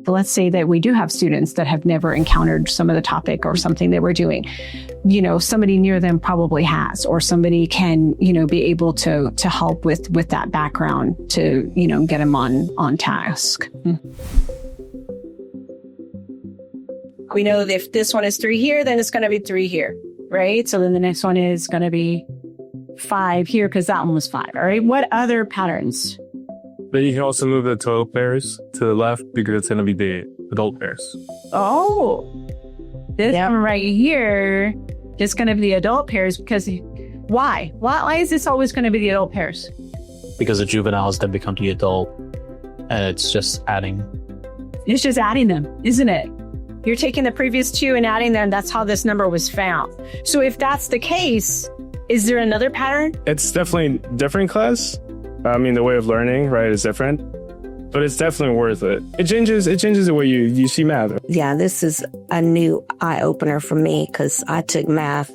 Let's say that we do have students that have never encountered some of the topic or something that we're doing. You know, somebody near them probably has, or somebody can, you know, be able to help with that background to, you know, get them on task. We know that if this one is 3 here, then it's going to be 3 here, right? So then the next one is going to be 5 here because that one was 5. All right. What other patterns? Then you can also move the total pairs to the left because it's going to be the adult pairs. Oh, this one right here is going to be the adult pairs because why? Why is this always going to be the adult pairs? Because the juveniles then become the adult, and it's just adding. It's just adding them, isn't it? You're taking the previous 2 and adding them. That's how this number was found. So if that's the case, is there another pattern? It's definitely different class. I mean, the way of learning, right, is different, but it's definitely worth it. It changes the way you see math. Yeah, this is a new eye-opener for me because I took math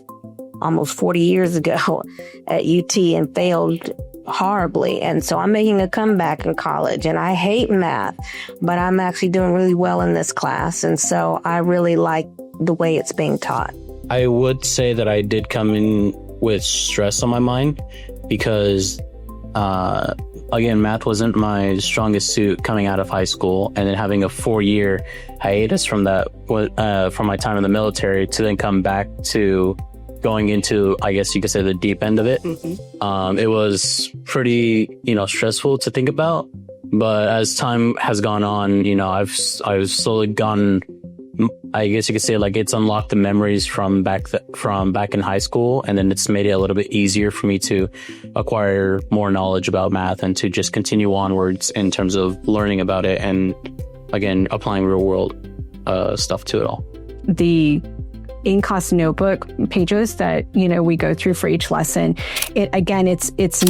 almost 40 years ago at UT and failed horribly. And so I'm making a comeback in college, and I hate math, but I'm actually doing really well in this class. And so I really like the way it's being taught. I would say that I did come in with stress on my mind because again, math wasn't my strongest suit coming out of high school, and then having a 4-year hiatus from that, from my time in the military to then come back to going into, I guess you could say, the deep end of it. It was pretty, stressful to think about. But as time has gone on, I've slowly gone, I guess you could say, like, it's unlocked the memories from back in high school, and then it's made it a little bit easier for me to acquire more knowledge about math and to just continue onwards in terms of learning about it and, again, applying real world stuff to it all. The in-class notebook pages that we go through for each lesson, it's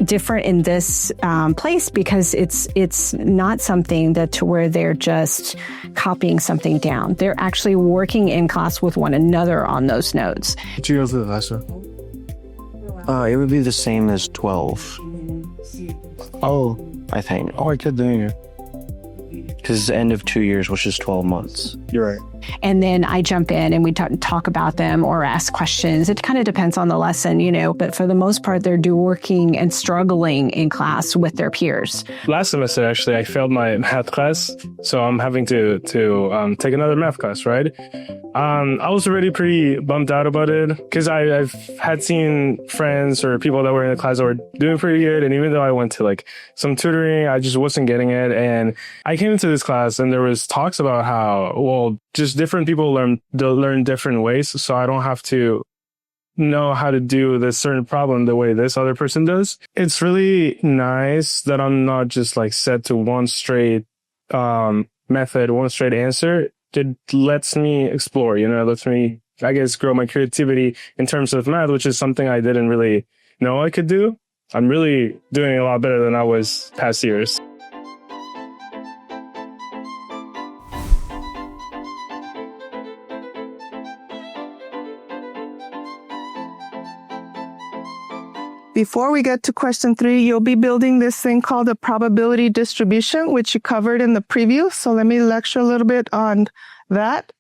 different in this place because it's not something that to where they're just copying something down. They're actually working in class with one another on those notes. Did you go through the lesson? It would be the same as 12. Oh, I think. I could do it. Because it's the end of 2 years, which is 12 months. You're right. And then I jump in and we talk about them or ask questions. It kind of depends on the lesson, but for the most part, they're working and struggling in class with their peers. Last semester, actually, I failed my math class, so I'm having to take another math class, right? I was already pretty bummed out about it because I've had seen friends or people that were in the class that were doing pretty good. And even though I went to some tutoring, I just wasn't getting it. And I came into this class and there was talks about how, just different people learn different ways. So I don't have to know how to do this certain problem the way this other person does. It's really nice that I'm not just set to one straight method, one straight answer. It lets me explore, it lets me, I guess, grow my creativity in terms of math, which is something I didn't really know I could do. I'm really doing a lot better than I was past years. Before we get to question 3, you'll be building this thing called a probability distribution, which you covered in the preview. So let me lecture a little bit on that.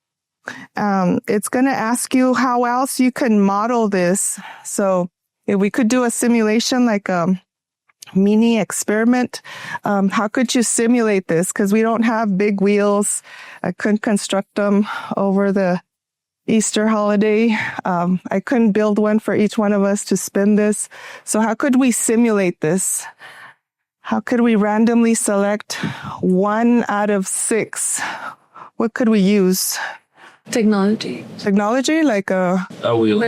It's going to ask you how else you can model this. So if we could do a simulation, like a mini experiment, how could you simulate this? Because we don't have big wheels. I couldn't construct them over the Easter holiday. I couldn't build one for each one of us to spin this. So how could we simulate this? How could we randomly select 1 out of 6? What could we use? Technology, like a wheel.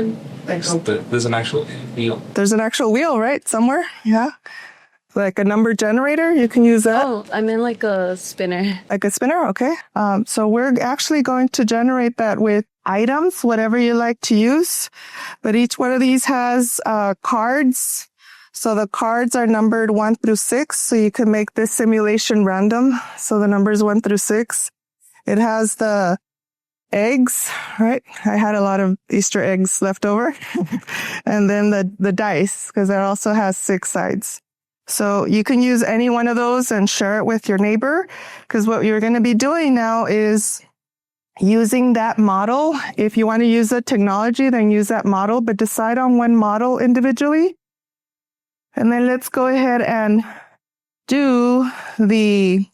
There's an actual wheel. There's an actual wheel, right? Somewhere. Yeah. Like a number generator, you can use that. Oh, I meant like a spinner. Like a spinner, okay. So we're actually going to generate that with items, whatever you like to use. But each one of these has cards. So the cards are numbered 1 through 6. So you can make this simulation random. So the numbers 1 through 6. It has the eggs, right? I had a lot of Easter eggs left over. And then the dice, because it also has 6 sides. So you can use any one of those and share it with your neighbor, because what you're going to be doing now is using that model. If you want to use the technology, then use that model, but decide on one model individually. And then let's go ahead and do the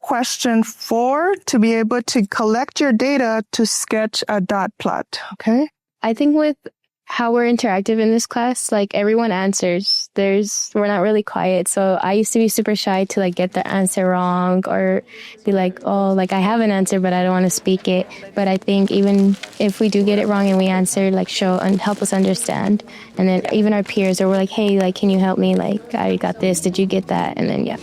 question 4 to be able to collect your data to sketch a dot plot. Okay. I think with how we're interactive in this class, like everyone answers. We're not really quiet. So I used to be super shy to like get the answer wrong or be like, oh, like I have an answer, but I don't want to speak it. But I think even if we do get it wrong and we answer, like show and help us understand. And then even our peers are, we're like, hey, like, can you help me? Like, I got this. Did you get that? And then, yeah.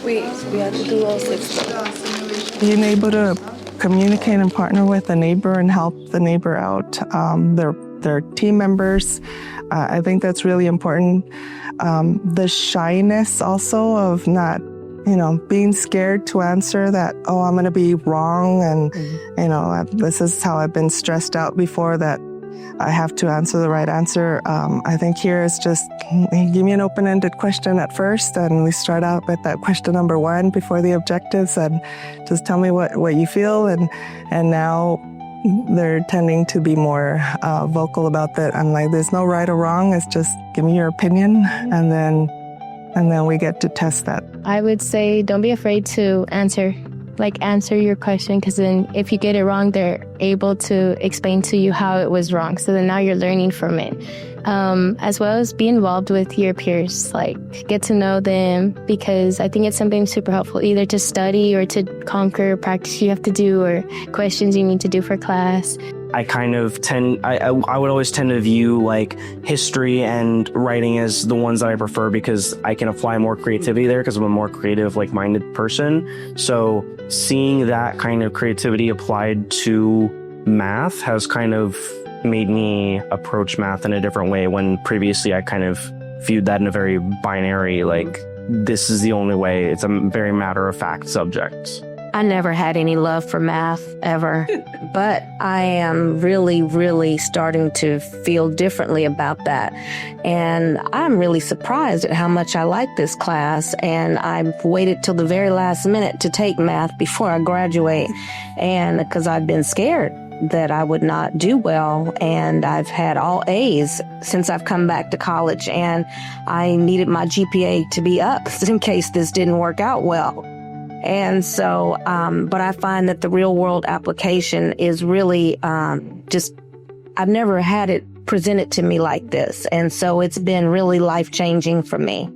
We have to do all 6. Being able to communicate and partner with a neighbor and help the neighbor out, their team members. I think that's really important. The shyness also of not, being scared to answer that, oh, I'm going to be wrong. And, this is how I've been stressed out before, that I have to answer the right answer. I think here is just give me an open-ended question at first, and we start out with that question number 1 before the objectives, and just tell me what you feel. And now they're tending to be more vocal about that. I'm like, there's no right or wrong. It's just give me your opinion, and then we get to test that. I would say don't be afraid to answer your question, because then if you get it wrong, they're able to explain to you how it was wrong. So then now you're learning from it. As well as be involved with your peers, like get to know them, because I think it's something super helpful, either to study or to conquer practice you have to do or questions you need to do for class. I kind of I would always tend to view like history and writing as the ones that I prefer, because I can apply more creativity there, because I'm a more creative, like-minded person. So seeing that kind of creativity applied to math has kind of made me approach math in a different way, when previously I kind of viewed that in a very binary, like, this is the only way. It's a very matter-of-fact subject. I never had any love for math ever, but I am really, really starting to feel differently about that. And I'm really surprised at how much I like this class. And I've waited till the very last minute to take math before I graduate. And because I've been scared that I would not do well. And I've had all A's since I've come back to college. And I needed my GPA to be up in case this didn't work out well. And so, but I find that the real world application is really I've never had it presented to me like this. And so it's been really life changing for me.